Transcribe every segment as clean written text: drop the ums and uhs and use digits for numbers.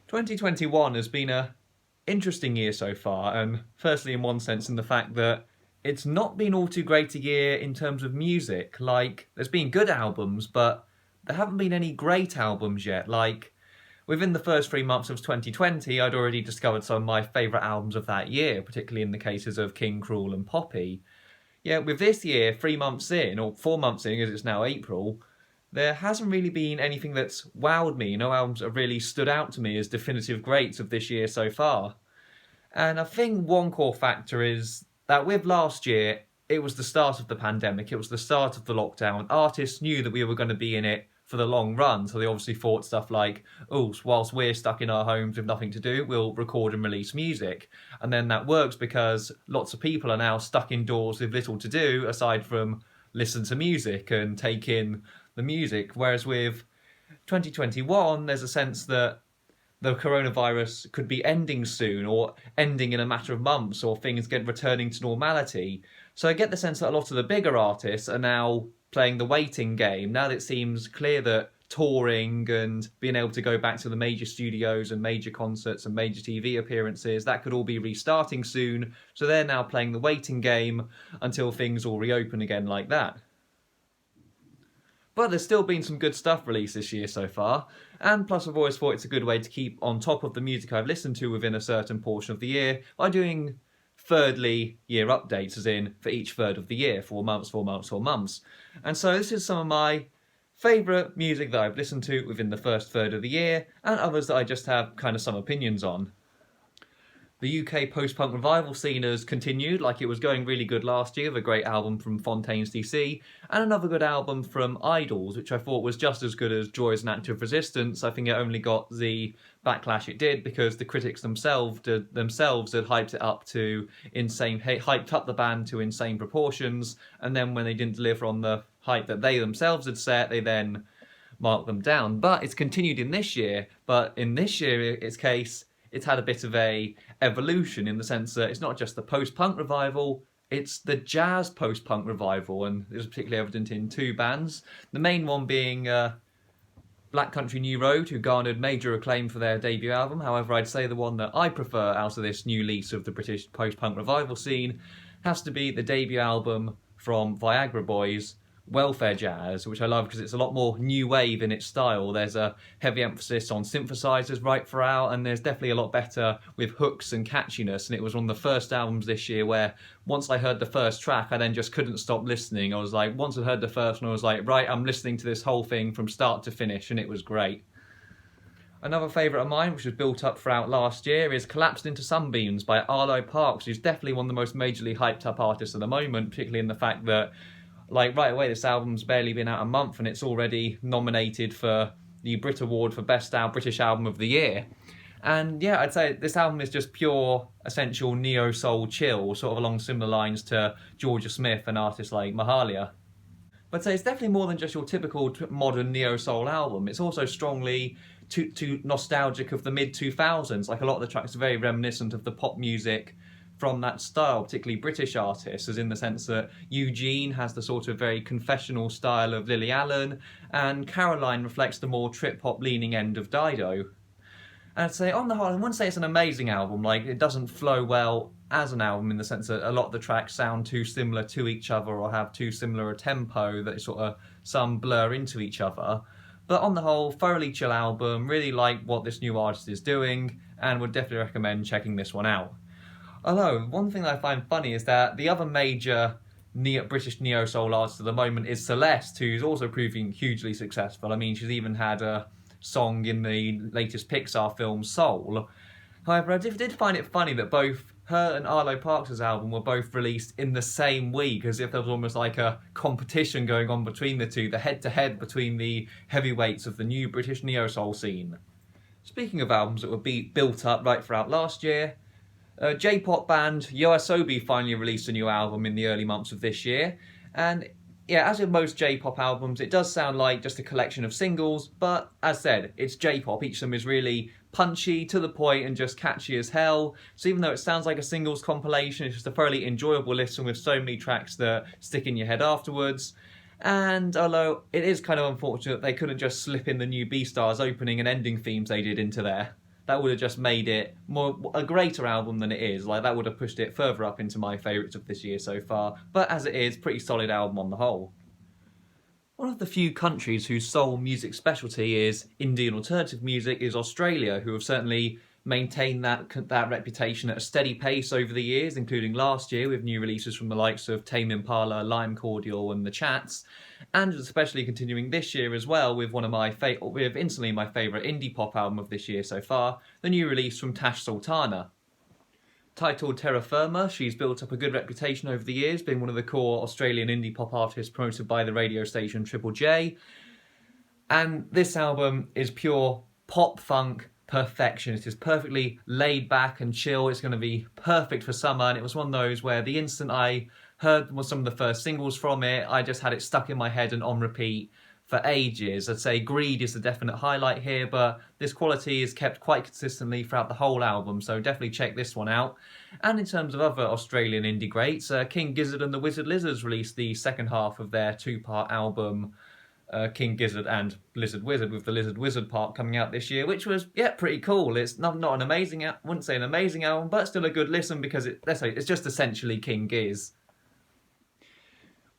2021 has been a interesting year so far, and firstly in one sense in the fact that it's not been all too great a year in terms of music. Like, there's been good albums, but there haven't been any great albums yet. Like, within the first 3 months of 2020, I'd already discovered some of my favourite albums of that year, particularly in the cases of King Cruel and Poppy. Yeah, with this year, 3 months in, or 4 months in, as it's now April, there hasn't really been anything that's wowed me. No albums that have really stood out to me as definitive greats of this year so far. And I think one core factor is that with last year, it was the start of the pandemic, it was the start of the lockdown. Artists knew that we were going to be in it for the long run, so they obviously thought stuff like, oh, whilst we're stuck in our homes with nothing to do, we'll record and release music. And then that works because lots of people are now stuck indoors with little to do aside from listen to music and take in the music. Whereas with 2021, there's a sense that the coronavirus could be ending soon, or ending in a matter of months, or things get returning to normality. So I get the sense that a lot of the bigger artists are now playing the waiting game, now that it seems clear that touring and being able to go back to the major studios and major concerts and major TV appearances, that could all be restarting soon. So they're now playing the waiting game until things all reopen again like that. But there's still been some good stuff released this year so far, and plus I've always thought it's a good way to keep on top of the music I've listened to within a certain portion of the year by doing thirdly year updates, as in for each third of the year, 4 months, 4 months, 4 months. And so this is some of my favourite music that I've listened to within the first third of the year, and others that I just have kind of some opinions on. The UK post-punk revival scene has continued, like it was going really good last year with a great album from Fontaines DC, and another good album from Idols, which I thought was just as good as Joy as an Act of Resistance. I think it only got the backlash it did because the critics themselves had hyped it up to hyped up the band to insane proportions, and then when they didn't deliver on the hype that they themselves had set, they then marked them down. But it's continued in this year, but in this year's case, it's had a bit of a evolution in the sense that it's not just the post-punk revival, it's the jazz post-punk revival, and it was particularly evident in two bands. The main one being Black Country New Road, who garnered major acclaim for their debut album. However, I'd say the one that I prefer out of this new lease of the British post-punk revival scene has to be the debut album from Viagra Boys, Welfare Jazz, which I love because it's a lot more new wave in its style. There's a heavy emphasis on synthesizers right throughout, and there's definitely a lot better with hooks and catchiness. And it was one of the first albums this year where once I heard the first track, I then just couldn't stop listening. I was like, once I heard the first one, I was like, right, I'm listening to this whole thing from start to finish, and it was great. Another favourite of mine, which was built up throughout last year, is Collapsed into Sunbeams by Arlo Parks, who's definitely one of the most majorly hyped up artists at the moment, particularly in the fact that like right away, this album's barely been out a month and it's already nominated for the Brit Award for Best British Album of the Year. And yeah, I'd say this album is just pure, essential neo-soul chill, sort of along similar lines to Georgia Smith and artists like Mahalia. But I'd say it's definitely more than just your typical modern neo-soul album. It's also strongly too nostalgic of the mid-2000s. Like a lot of the tracks are very reminiscent of the pop music from that style, particularly British artists, as in the sense that Eugene has the sort of very confessional style of Lily Allen, and Caroline reflects the more trip-hop leaning end of Dido. And I'd say, on the whole, I wouldn't say it's an amazing album, like it doesn't flow well as an album in the sense that a lot of the tracks sound too similar to each other or have too similar a tempo that sort of some blur into each other. But on the whole, thoroughly chill album, really like what this new artist is doing, and would definitely recommend checking this one out. Although, one thing that I find funny is that the other major British neo-soul artist at the moment is Celeste, who's also proving hugely successful. I mean, she's even had a song in the latest Pixar film, Soul. However, I did find it funny that both her and Arlo Parks' album were both released in the same week, as if there was almost like a competition going on between the two, the head-to-head between the heavyweights of the new British neo-soul scene. Speaking of albums that were built up right throughout last year, J-pop band YOASOBI finally released a new album in the early months of this year, and yeah, as with most J-pop albums, it does sound like just a collection of singles, but as said, it's J-pop. Each of them is really punchy, to the point, and just catchy as hell. So even though it sounds like a singles compilation, it's just a thoroughly enjoyable listen with so many tracks that stick in your head afterwards. And although it is kind of unfortunate they couldn't just slip in the new Beastars opening and ending themes they did into there. that would have just made it a greater album than it is. Like, that would have pushed it further up into my favourites of this year so far. But as it is, pretty solid album on the whole. One of the few countries whose sole music specialty is indie and alternative music is Australia, who have certainly maintained that reputation at a steady pace over the years, including last year with new releases from the likes of Tame Impala, Lime Cordial and The Chats, and especially continuing this year as well with instantly my favourite indie pop album of this year so far, the new release from Tash Sultana. Titled Terra Firma, she's built up a good reputation over the years, being one of the core Australian indie pop artists promoted by the radio station Triple J. And this album is pure pop funk perfection. It is perfectly laid back and chill. It's going to be perfect for summer, and it was one of those where the instant I heard some of the first singles from it, I just had it stuck in my head and on repeat for ages. I'd say Greed is the definite highlight here, but this quality is kept quite consistently throughout the whole album, so definitely check this one out. And in terms of other Australian indie greats, King Gizzard and the Wizard Lizards released the second half of their two-part album, King Gizzard and Lizard Wizard, with the Lizard Wizard part coming out this year, which was, pretty cool. It's not an amazing, I wouldn't say an amazing album, but still a good listen because it's just essentially King Giz.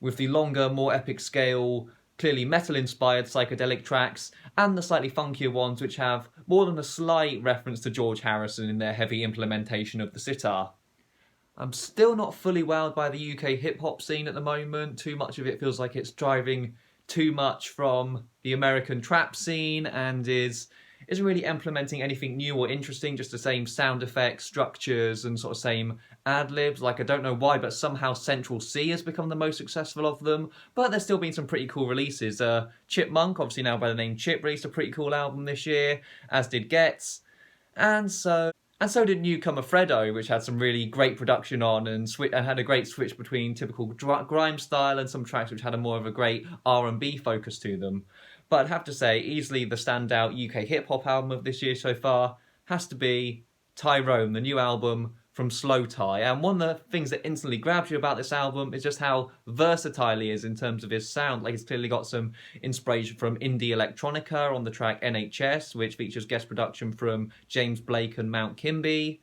With the longer, more epic scale, clearly metal-inspired psychedelic tracks, and the slightly funkier ones which have more than a slight reference to George Harrison in their heavy implementation of the sitar. I'm still not fully wowed by the UK hip-hop scene at the moment. Too much of it feels like it's driving too much from the American trap scene and isn't really implementing anything new or interesting, just the same sound effects, structures, and sort of same ad-libs. Like, I don't know why, but somehow Central C has become the most successful of them, but there's still been some pretty cool releases. Chipmunk, obviously now by the name Chip, released a pretty cool album this year, as did Getz, and so did newcomer Fredo, which had some really great production on and had a great switch between typical grime style and some tracks which had a more of a great R&B focus to them. But I'd have to say, easily the standout UK hip-hop album of this year so far has to be Tyrone, the new album from Slowthai. And one of the things that instantly grabs you about this album is just how versatile he is in terms of his sound. Like, he's clearly got some inspiration from indie electronica on the track NHS, which features guest production from James Blake and Mount Kimby.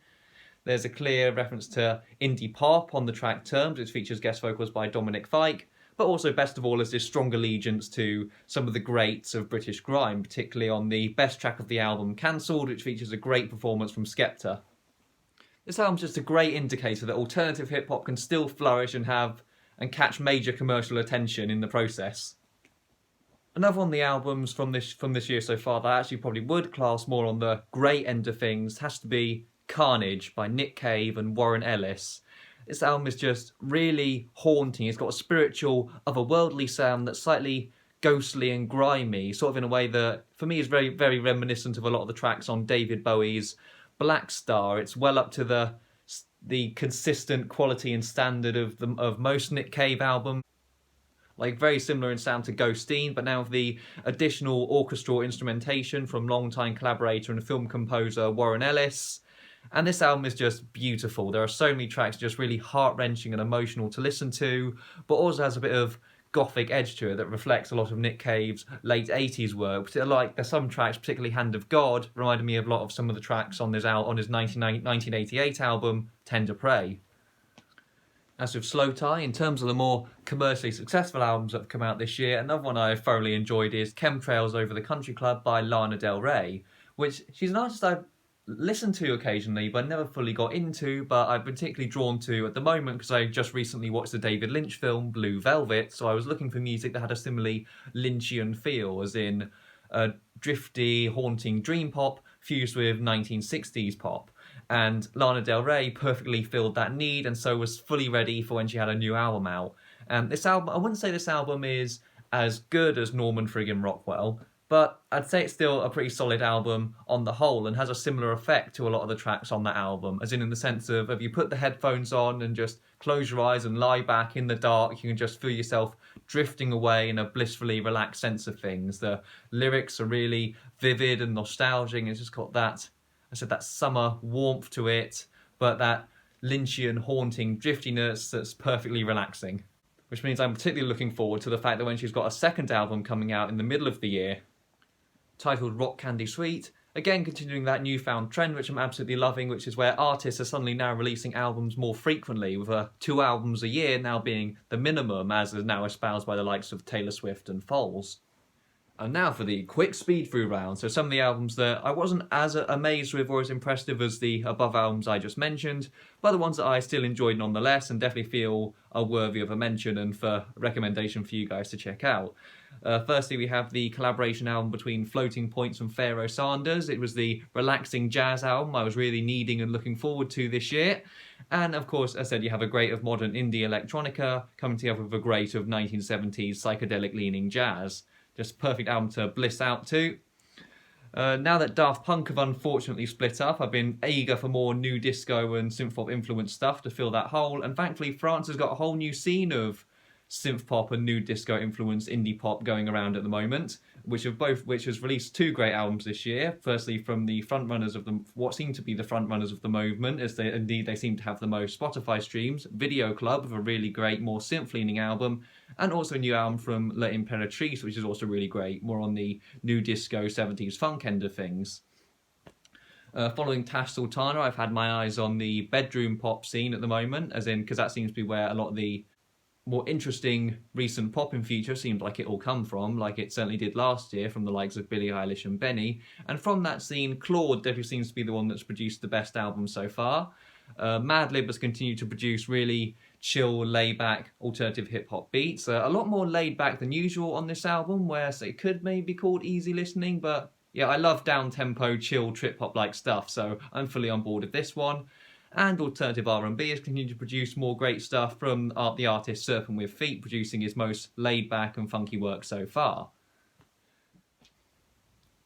There's a clear reference to indie pop on the track Terms, which features guest vocals by Dominic Fike. But also, best of all, is this strong allegiance to some of the greats of British grime, particularly on the best track of the album, Cancelled, which features a great performance from Skepta. This album's just a great indicator that alternative hip-hop can still flourish and catch major commercial attention in the process. Another one of the albums from this year so far that I actually probably would class more on the great end of things has to be Carnage by Nick Cave and Warren Ellis. This album is just really haunting. It's got a spiritual, otherworldly sound that's slightly ghostly and grimy, sort of in a way that, for me, is very, very reminiscent of a lot of the tracks on David Bowie's Black Star. It's well up to the consistent quality and standard of most Nick Cave albums. Like, very similar in sound to Ghosteen, but now with the additional orchestral instrumentation from longtime collaborator and film composer Warren Ellis. And this album is just beautiful. There are so many tracks just really heart-wrenching and emotional to listen to, but also has a bit of gothic edge to it that reflects a lot of Nick Cave's late 80s work. Like, there's some tracks, particularly Hand of God, reminded me of a lot of some of the tracks on his 1988 album, Tender Prey. As with Slowthai, in terms of the more commercially successful albums that have come out this year, another one I've thoroughly enjoyed is Chemtrails Over the Country Club by Lana Del Rey, which she's an artist I've listened to occasionally but never fully got into, but I've been particularly drawn to at the moment because I just recently watched the David Lynch film Blue Velvet, so I was looking for music that had a similarly Lynchian feel, as in a drifty, haunting dream pop fused with 1960s pop. And Lana Del Rey perfectly filled that need, and so was fully ready for when she had a new album out. And this album, I wouldn't say this album is as good as Norman friggin' Rockwell, but I'd say it's still a pretty solid album on the whole and has a similar effect to a lot of the tracks on that album, as in the sense of if you put the headphones on and just close your eyes and lie back in the dark, you can just feel yourself drifting away in a blissfully relaxed sense of things. The lyrics are really vivid and nostalgic, and it's just got that summer warmth to it, but that Lynchian haunting driftiness that's perfectly relaxing. Which means I'm particularly looking forward to the fact that when she's got a second album coming out in the middle of the year, titled Rock Candy Sweet, Again, continuing that newfound trend, which I'm absolutely loving, which is where artists are suddenly now releasing albums more frequently, with 2 albums a year now being the minimum, as is now espoused by the likes of Taylor Swift and Foles. And now for the quick speed through round. So some of the albums that I wasn't as amazed with or as impressive as the above albums I just mentioned, but the ones that I still enjoyed nonetheless and definitely feel are worthy of a mention and for a recommendation for you guys to check out. Firstly, we have the collaboration album between Floating Points and Pharoah Sanders. It was the relaxing jazz album I was really needing and looking forward to this year. And of course, as I said, you have a great of modern indie electronica coming together with a great of 1970s psychedelic leaning jazz. Just a perfect album to bliss out to. Now that Daft Punk have unfortunately split up, I've been eager for more new disco and synth-pop influenced stuff to fill that hole, and thankfully France has got a whole new scene of synth-pop and new disco influenced indie pop going around at the moment, which has released 2 great albums this year. Firstly, from the frontrunners of what seem to be the frontrunners of the movement, as they seem to have the most Spotify streams, Video Club, with a really great, more synth-leaning album, and also a new album from La Imperatrice, which is also really great, more on the new disco 70s funk end of things. Following Tash Sultana, I've had my eyes on the bedroom pop scene at the moment, as in, because that seems to be where a lot of the more interesting recent pop in future seemed like it all come from, like it certainly did last year from the likes of Billie Eilish and Benny. And from that scene, Claude definitely seems to be the one that's produced the best album so far. Madlib has continued to produce really chill, laid-back, alternative hip-hop beats. A lot more laid-back than usual on this album, where it could maybe be called easy listening, but yeah, I love down-tempo, chill, trip-hop-like stuff, so I'm fully on board with this one. And alternative R&B has continued to produce more great stuff, from the artist Serpent with Feet producing his most laid-back and funky work so far.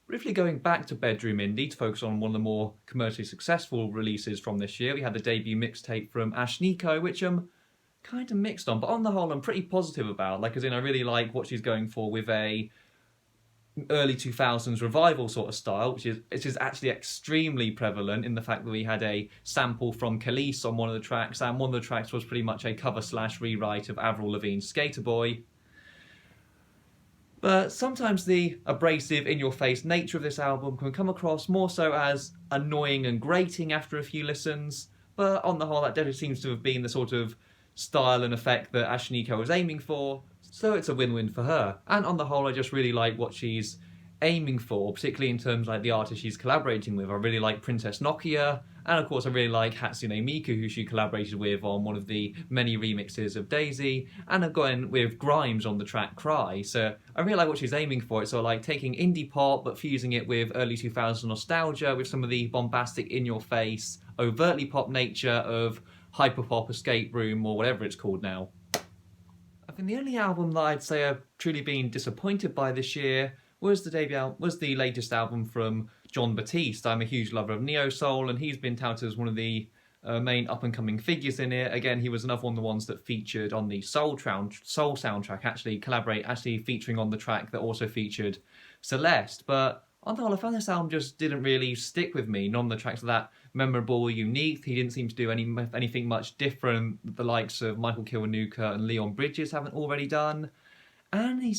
Briefly going back to bedroom indie to focus on one of the more commercially successful releases from this year, we had the debut mixtape from Ashnikko, which I'm kind of mixed on, but on the whole I'm pretty positive about. Like, as in, I really like what she's going for with a early 2000s revival sort of style, which is actually extremely prevalent in the fact that we had a sample from Khalees on one of the tracks, and one of the tracks was pretty much a cover/rewrite of Avril Lavigne's Skater Boy. But sometimes the abrasive, in-your-face nature of this album can come across more so as annoying and grating after a few listens, but on the whole that definitely seems to have been the sort of style and effect that Ashnikko was aiming for, so it's a win-win for her. And on the whole, I just really like what she's aiming for, particularly in terms of like the artists she's collaborating with. I really like Princess Nokia, and of course I really like Hatsune Miku, who she collaborated with on one of the many remixes of Daisy, and I've gone in with Grimes on the track Cry. So I really like what she's aiming for. It's sort of like taking indie pop but fusing it with early 2000s nostalgia with some of the bombastic, in-your-face, overtly pop nature of hyperpop, escape room, or whatever it's called now. I think the only album that I'd say I've truly been disappointed by this year was the latest album from Jon Batiste. I'm a huge lover of neo soul, and he's been touted as one of the main up-and-coming figures in it. Again, he was another one of the ones that featured on the Soul soundtrack, actually featuring on the track that also featured Celeste. But on the whole, I found this album just didn't really stick with me. None of the tracks are that memorable or unique. He didn't seem to do anything much different that the likes of Michael Kiwanuka and Leon Bridges haven't already done. And he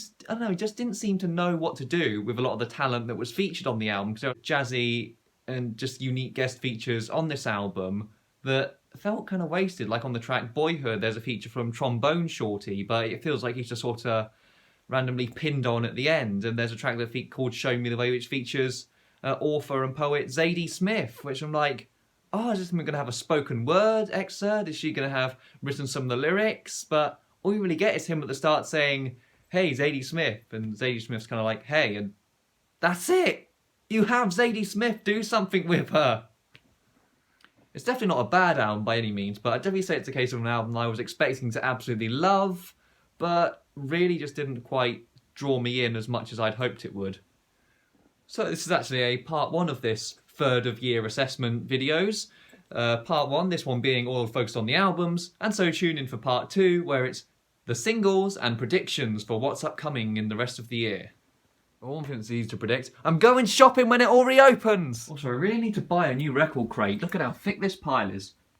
just didn't seem to know what to do with a lot of the talent that was featured on the album. So jazzy and just unique guest features on this album that felt kind of wasted. Like on the track Boyhood, there's a feature from Trombone Shorty, but it feels like he's just sort of randomly pinned on at the end. And there's a track called Show Me the Way, which features author and poet Zadie Smith, which I'm like, oh, is this going to have a spoken word excerpt? Is she going to have written some of the lyrics? But all you really get is him at the start saying, hey, Zadie Smith, and Zadie Smith's kind of like, hey, and that's it. You have Zadie Smith, do something with her. It's definitely not a bad album by any means, but I'd definitely say it's a case of an album I was expecting to absolutely love, but really just didn't quite draw me in as much as I'd hoped it would. So this is actually a part 1 of this third of year assessment videos. Part 1, this one being all focused on the albums, and so tune in for part 2, where it's the singles and predictions for what's upcoming in the rest of the year. One thing that's easy to predict, I'm going shopping when it all reopens! Also, I really need to buy a new record crate. Look at how thick this pile is.